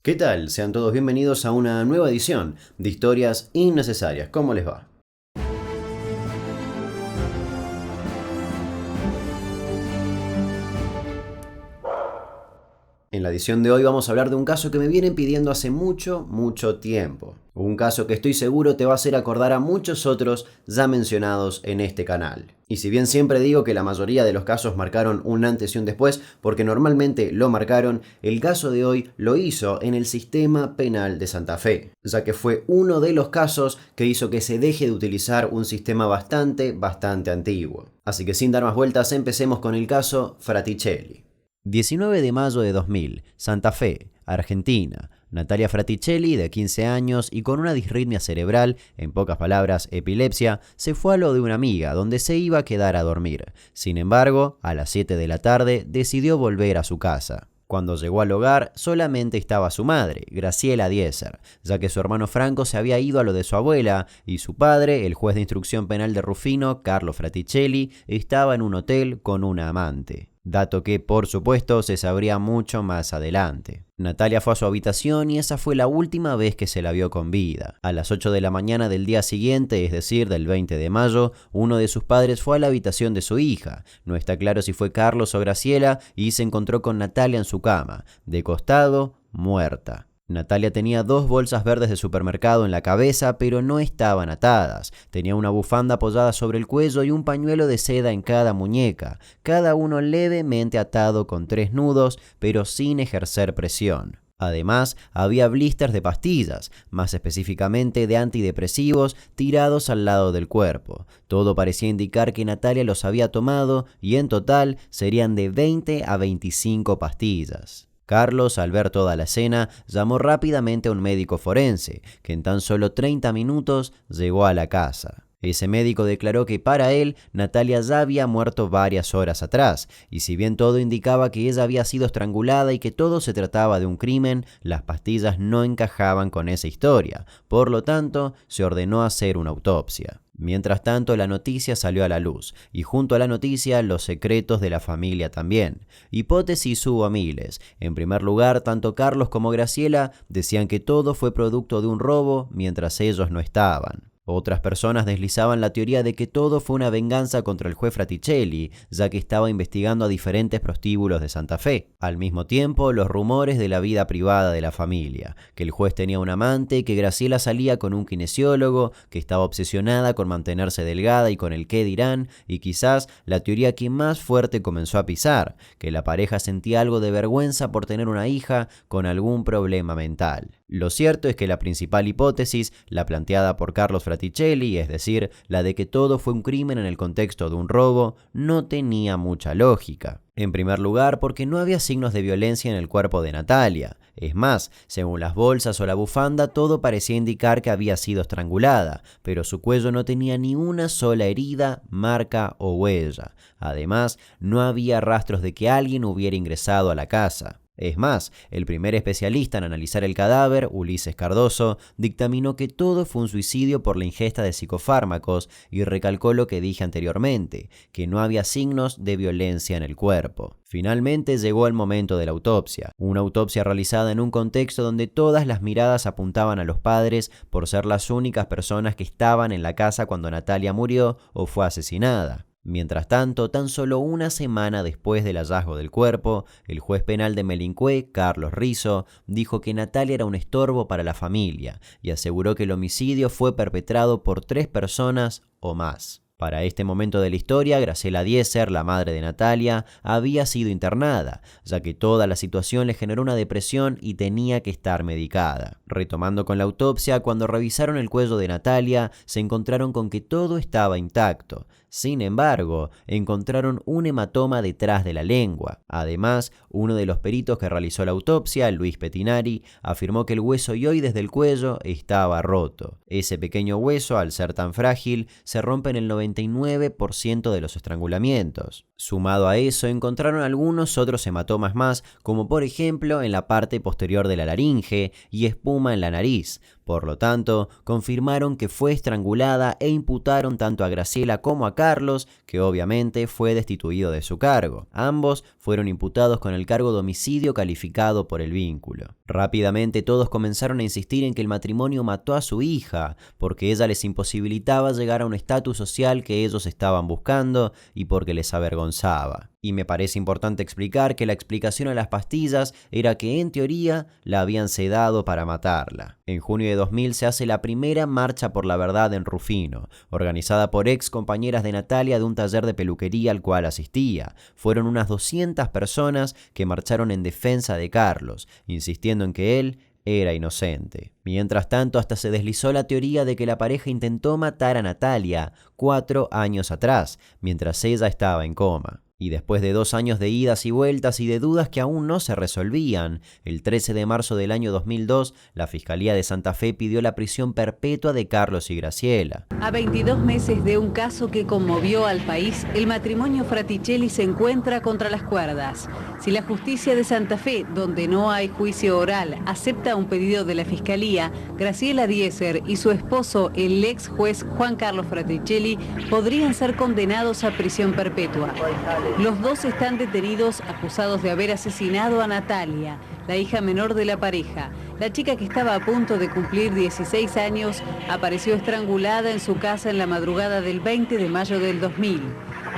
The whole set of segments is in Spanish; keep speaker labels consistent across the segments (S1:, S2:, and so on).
S1: ¿Qué tal? Sean todos bienvenidos a una nueva edición de Historias Innecesarias. ¿Cómo les va? En la edición de hoy vamos a hablar de un caso que me vienen pidiendo hace mucho tiempo. Un caso que estoy seguro te va a hacer acordar a muchos otros ya mencionados en este canal. Y si bien siempre digo que la mayoría de los casos marcaron un antes y un después, porque normalmente lo marcaron, el caso de hoy lo hizo en el sistema penal de Santa Fe, ya que fue uno de los casos que hizo que se deje de utilizar un sistema bastante antiguo. Así que sin dar más vueltas, empecemos con el caso Fraticelli. 19 de mayo de 2000, Santa Fe, Argentina. Natalia Fraticelli, de 15 años y con una disritmia cerebral, en pocas palabras epilepsia, se fue a lo de una amiga donde se iba a quedar a dormir. Sin embargo, a las 7 de la tarde decidió volver a su casa. Cuando llegó al hogar, solamente estaba su madre, Graciela Dieser, ya que su hermano Franco se había ido a lo de su abuela y su padre, el juez de instrucción penal de Rufino, Carlos Fraticelli, estaba en un hotel con una amante. Dato que, por supuesto, se sabría mucho más adelante. Natalia fue a su habitación y esa fue la última vez que se la vio con vida. A las 8 de la mañana del día siguiente, es decir, del 20 de mayo, uno de sus padres fue a la habitación de su hija. No está claro si fue Carlos o Graciela y se encontró con Natalia en su cama, de costado, muerta. Natalia tenía 2 bolsas verdes de supermercado en la cabeza, pero no estaban atadas. Tenía una bufanda apoyada sobre el cuello y un pañuelo de seda en cada muñeca, cada uno levemente atado con 3 nudos, pero sin ejercer presión. Además, había blisters de pastillas, más específicamente de antidepresivos, tirados al lado del cuerpo. Todo parecía indicar que Natalia los había tomado y en total serían de 20 a 25 pastillas. Carlos, al ver toda la escena, llamó rápidamente a un médico forense, que en tan solo 30 minutos llegó a la casa. Ese médico declaró que para él, Natalia ya había muerto varias horas atrás, y si bien todo indicaba que ella había sido estrangulada y que todo se trataba de un crimen, las pastillas no encajaban con esa historia. Por lo tanto, se ordenó hacer una autopsia. Mientras tanto, la noticia salió a la luz, y junto a la noticia, los secretos de la familia también. Hipótesis hubo miles. En primer lugar, tanto Carlos como Graciela decían que todo fue producto de un robo mientras ellos no estaban. Otras personas deslizaban la teoría de que todo fue una venganza contra el juez Fraticelli, ya que estaba investigando a diferentes prostíbulos de Santa Fe. Al mismo tiempo, los rumores de la vida privada de la familia, que el juez tenía un amante, que Graciela salía con un kinesiólogo, que estaba obsesionada con mantenerse delgada y con el qué dirán, y quizás la teoría que más fuerte comenzó a pisar, que la pareja sentía algo de vergüenza por tener una hija con algún problema mental. Lo cierto es que la principal hipótesis, la planteada por Carlos Fraticelli, es decir, la de que todo fue un crimen en el contexto de un robo, no tenía mucha lógica. En primer lugar, porque no había signos de violencia en el cuerpo de Natalia. Es más, según las bolsas o la bufanda, todo parecía indicar que había sido estrangulada, pero su cuello no tenía ni una sola herida, marca o huella. Además, no había rastros de que alguien hubiera ingresado a la casa. Es más, el primer especialista en analizar el cadáver, Ulises Cardoso, dictaminó que todo fue un suicidio por la ingesta de psicofármacos y recalcó lo que dije anteriormente, que no había signos de violencia en el cuerpo. Finalmente llegó el momento de la autopsia, una autopsia realizada en un contexto donde todas las miradas apuntaban a los padres por ser las únicas personas que estaban en la casa cuando Natalia murió o fue asesinada. Mientras tanto, tan solo una semana después del hallazgo del cuerpo, el juez penal de Melincué, Carlos Rizzo, dijo que Natalia era un estorbo para la familia y aseguró que el homicidio fue perpetrado por 3 personas o más. Para este momento de la historia, Graciela Dieser, la madre de Natalia, había sido internada, ya que toda la situación le generó una depresión y tenía que estar medicada. Retomando con la autopsia, cuando revisaron el cuello de Natalia, se encontraron con que todo estaba intacto. Sin embargo, encontraron un hematoma detrás de la lengua. Además, uno de los peritos que realizó la autopsia, Luis Pettinari, afirmó que el hueso hyoides del cuello estaba roto. Ese pequeño hueso, al ser tan frágil, se rompe en el 99% de los estrangulamientos. Sumado a eso, encontraron algunos otros hematomas más, como por ejemplo en la parte posterior de la laringe y espuma en la nariz. Por lo tanto, confirmaron que fue estrangulada e imputaron tanto a Graciela como a Carlos Carlos, que obviamente fue destituido de su cargo. Ambos fueron imputados con el cargo de homicidio calificado por el vínculo. Rápidamente todos comenzaron a insistir en que el matrimonio mató a su hija, porque ella les imposibilitaba llegar a un estatus social que ellos estaban buscando y porque les avergonzaba. Y me parece importante explicar que la explicación a las pastillas era que en teoría la habían sedado para matarla. En junio de 2000 se hace la primera marcha por la verdad en Rufino, organizada por ex compañeras de Natalia de un taller de peluquería al cual asistía. Fueron unas 200 personas que marcharon en defensa de Carlos, insistiendo en que él era inocente. Mientras tanto, hasta se deslizó la teoría de que la pareja intentó matar a Natalia 4 años atrás, mientras ella estaba en coma. Y después de 2 años de idas y vueltas y de dudas que aún no se resolvían, el 13 de marzo del año 2002, la Fiscalía de Santa Fe pidió la prisión perpetua de Carlos y Graciela.
S2: A 22 meses de un caso que conmovió al país, el matrimonio Fraticelli se encuentra contra las cuerdas. Si la justicia de Santa Fe, donde no hay juicio oral, acepta un pedido de la Fiscalía, Graciela Dieser y su esposo, el ex juez Juan Carlos Fraticelli, podrían ser condenados a prisión perpetua. Los dos están detenidos acusados de haber asesinado a Natalia, la hija menor de la pareja. La chica, que estaba a punto de cumplir 16 años, apareció estrangulada en su casa en la madrugada del 20 de mayo del 2000.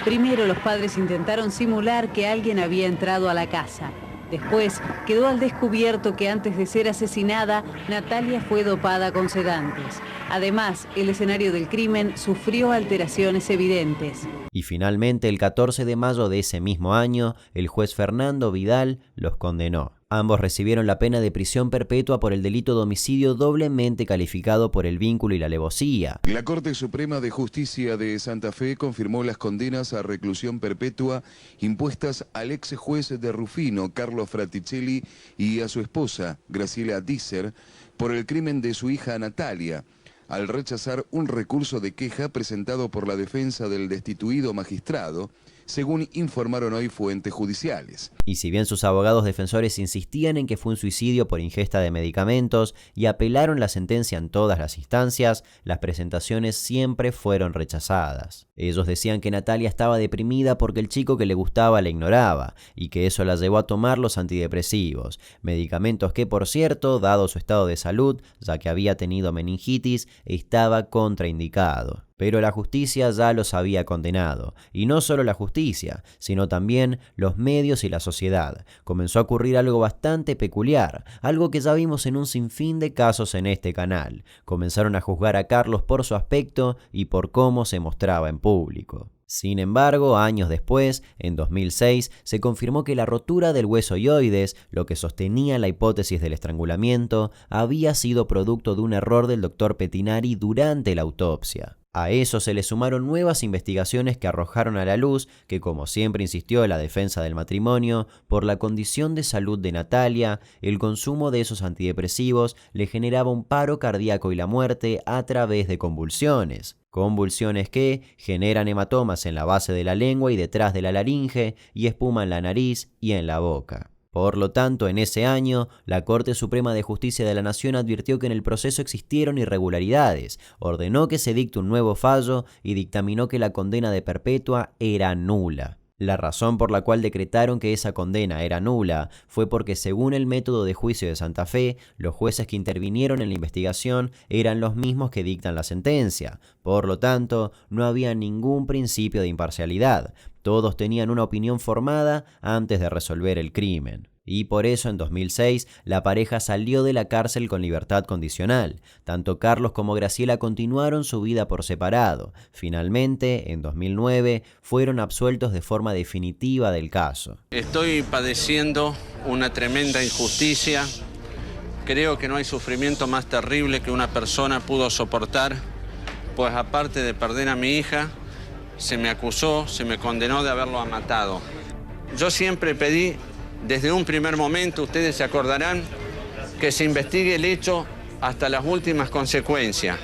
S2: Primero los padres intentaron simular que alguien había entrado a la casa. Después quedó al descubierto que antes de ser asesinada, Natalia fue dopada con sedantes. Además, el escenario del crimen sufrió alteraciones evidentes.
S1: Y finalmente, el 14 de mayo de ese mismo año, el juez Fernando Vidal los condenó. Ambos recibieron la pena de prisión perpetua por el delito de homicidio doblemente calificado por el vínculo y la alevosía.
S3: La Corte Suprema de Justicia de Santa Fe confirmó las condenas a reclusión perpetua impuestas al ex juez de Rufino, Carlos Fraticelli, y a su esposa, Graciela Dieser, por el crimen de su hija Natalia, al rechazar un recurso de queja presentado por la defensa del destituido magistrado, según informaron hoy fuentes judiciales.
S1: Y si bien sus abogados defensores insistían en que fue un suicidio por ingesta de medicamentos y apelaron la sentencia en todas las instancias, las presentaciones siempre fueron rechazadas. Ellos decían que Natalia estaba deprimida porque el chico que le gustaba la ignoraba y que eso la llevó a tomar los antidepresivos, medicamentos que, por cierto, dado su estado de salud, ya que había tenido meningitis, estaba contraindicado. Pero la justicia ya los había condenado, y no solo la justicia, sino también los medios y la sociedad. Comenzó a ocurrir algo bastante peculiar, algo que ya vimos en un sinfín de casos en este canal. Comenzaron a juzgar a Carlos por su aspecto y por cómo se mostraba en público. Sin embargo, años después, en 2006, se confirmó que la rotura del hueso ioides, lo que sostenía la hipótesis del estrangulamiento, había sido producto de un error del doctor Pettinari durante la autopsia. A eso se le sumaron nuevas investigaciones que arrojaron a la luz que, como siempre insistió la defensa del matrimonio, por la condición de salud de Natalia, el consumo de esos antidepresivos le generaba un paro cardíaco y la muerte a través de convulsiones. Convulsiones que generan hematomas en la base de la lengua y detrás de la laringe y espuma en la nariz y en la boca. Por lo tanto, en ese año, la Corte Suprema de Justicia de la Nación advirtió que en el proceso existieron irregularidades, ordenó que se dicte un nuevo fallo y dictaminó que la condena de perpetua era nula. La razón por la cual decretaron que esa condena era nula fue porque, según el método de juicio de Santa Fe, los jueces que intervinieron en la investigación eran los mismos que dictan la sentencia. Por lo tanto, no había ningún principio de imparcialidad. Todos tenían una opinión formada antes de resolver el crimen. Y por eso en 2006 la pareja salió de la cárcel con libertad condicional. Tanto Carlos como Graciela continuaron su vida por separado. Finalmente, en 2009, fueron absueltos de forma definitiva del caso.
S4: Estoy padeciendo una tremenda injusticia. Creo que no hay sufrimiento más terrible que una persona pudo soportar, pues aparte de perder a mi hija, se me acusó, se me condenó de haberlo matado. Yo siempre pedí, desde un primer momento, ustedes se acordarán, que se investigue el hecho hasta las últimas consecuencias.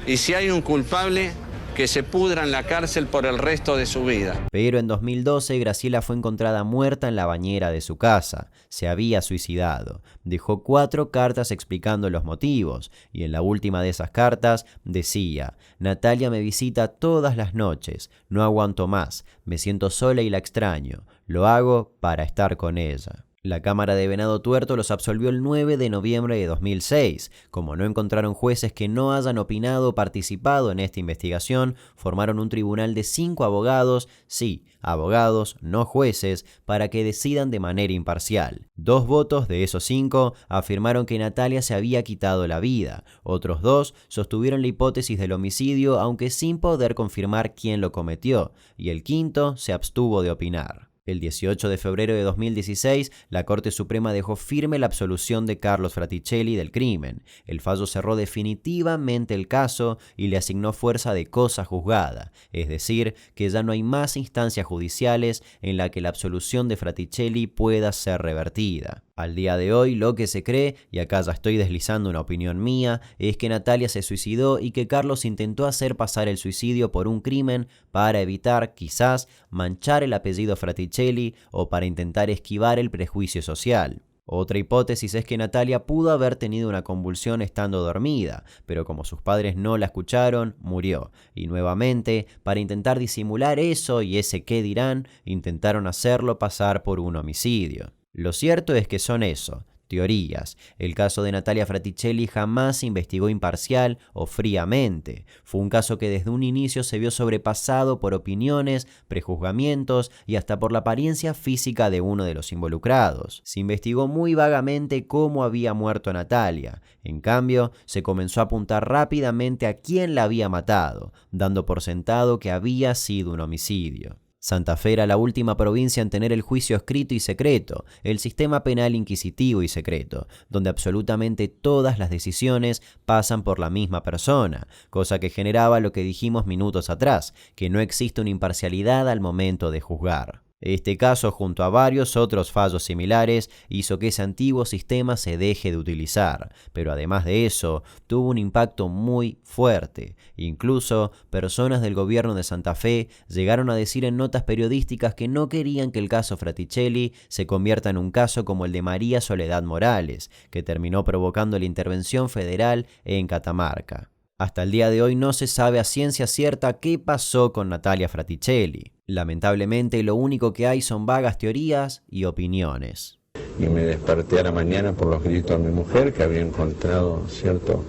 S4: Y si hay un culpable, que se pudra en la cárcel por el resto de su vida.
S1: Pero en 2012 Graciela fue encontrada muerta en la bañera de su casa. Se había suicidado. Dejó 4 cartas explicando los motivos y en la última de esas cartas decía: Natalia me visita todas las noches, no aguanto más, me siento sola y la extraño, lo hago para estar con ella. La Cámara de Venado Tuerto los absolvió el 9 de noviembre de 2006. Como no encontraron jueces que no hayan opinado o participado en esta investigación, formaron un tribunal de 5 abogados, sí, abogados, no jueces, para que decidan de manera imparcial. 2 votos de esos 5 afirmaron que Natalia se había quitado la vida. Otros 2 sostuvieron la hipótesis del homicidio, aunque sin poder confirmar quién lo cometió, y el 5º se abstuvo de opinar. El 18 de febrero de 2016, la Corte Suprema dejó firme la absolución de Carlos Fraticelli del crimen. El fallo cerró definitivamente el caso y le asignó fuerza de cosa juzgada, es decir, que ya no hay más instancias judiciales en la que la absolución de Fraticelli pueda ser revertida. Al día de hoy, lo que se cree, y acá ya estoy deslizando una opinión mía, es que Natalia se suicidó y que Carlos intentó hacer pasar el suicidio por un crimen para evitar, quizás, manchar el apellido Fraticelli o para intentar esquivar el prejuicio social. Otra hipótesis es que Natalia pudo haber tenido una convulsión estando dormida, pero como sus padres no la escucharon, murió. Y nuevamente, para intentar disimular eso y ese qué dirán, intentaron hacerlo pasar por un homicidio. Lo cierto es que son eso, teorías. El caso de Natalia Fraticelli jamás se investigó imparcial o fríamente. Fue un caso que desde un inicio se vio sobrepasado por opiniones, prejuzgamientos y hasta por la apariencia física de uno de los involucrados. Se investigó muy vagamente cómo había muerto Natalia. En cambio, se comenzó a apuntar rápidamente a quién la había matado, dando por sentado que había sido un homicidio. Santa Fe era la última provincia en tener el juicio escrito y secreto, el sistema penal inquisitivo y secreto, donde absolutamente todas las decisiones pasan por la misma persona, cosa que generaba lo que dijimos minutos atrás, que no existe una imparcialidad al momento de juzgar. Este caso, junto a varios otros fallos similares, hizo que ese antiguo sistema se deje de utilizar, pero además de eso, tuvo un impacto muy fuerte. Incluso, personas del gobierno de Santa Fe llegaron a decir en notas periodísticas que no querían que el caso Fraticelli se convierta en un caso como el de María Soledad Morales, que terminó provocando la intervención federal en Catamarca. Hasta el día de hoy no se sabe a ciencia cierta qué pasó con Natalia Fraticelli. Lamentablemente lo único que hay son vagas teorías y opiniones.
S5: Y me desperté a la mañana por los gritos de mi mujer, que había encontrado, ¿cierto?,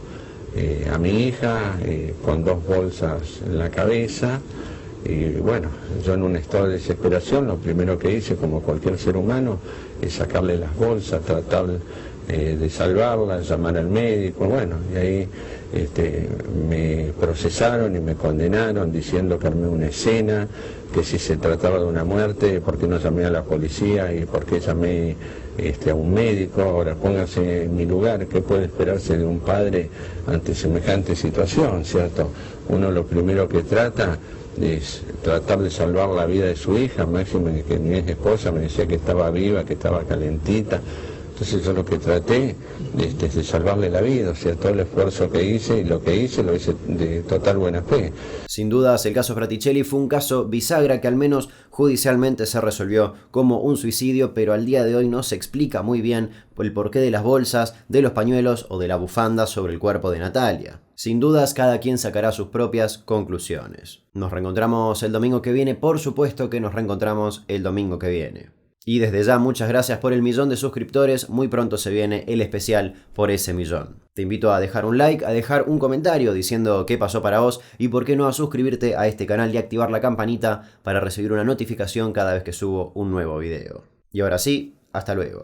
S5: a mi hija con 2 bolsas en la cabeza. Y bueno, yo en un estado de desesperación, lo primero que hice, como cualquier ser humano, es sacarle las bolsas, tratar de salvarla, llamar al médico, bueno, y ahí me procesaron y me condenaron diciendo que armé una escena, que si se trataba de una muerte, ¿por qué no llamé a la policía y por qué llamé a un médico? Ahora pónganse en mi lugar, ¿qué puede esperarse de un padre ante semejante situación, cierto? Uno lo primero que trata es tratar de salvar la vida de su hija, máximo que mi ex esposa me decía que estaba viva, que estaba calentita. Entonces yo lo que traté de salvarle la vida, o sea, todo el esfuerzo que hice y lo hice de total buena fe.
S1: Sin dudas, el caso Fraticelli fue un caso bisagra que al menos judicialmente se resolvió como un suicidio, pero al día de hoy no se explica muy bien el porqué de las bolsas, de los pañuelos o de la bufanda sobre el cuerpo de Natalia. Sin dudas, cada quien sacará sus propias conclusiones. Nos reencontramos el domingo que viene, por supuesto que nos reencontramos el domingo que viene. Y desde ya, muchas gracias por el 1.000.000 de suscriptores, muy pronto se viene el especial por ese 1.000.000. Te invito a dejar un like, a dejar un comentario diciendo qué pasó para vos y por qué no a suscribirte a este canal y activar la campanita para recibir una notificación cada vez que subo un nuevo video. Y ahora sí, hasta luego.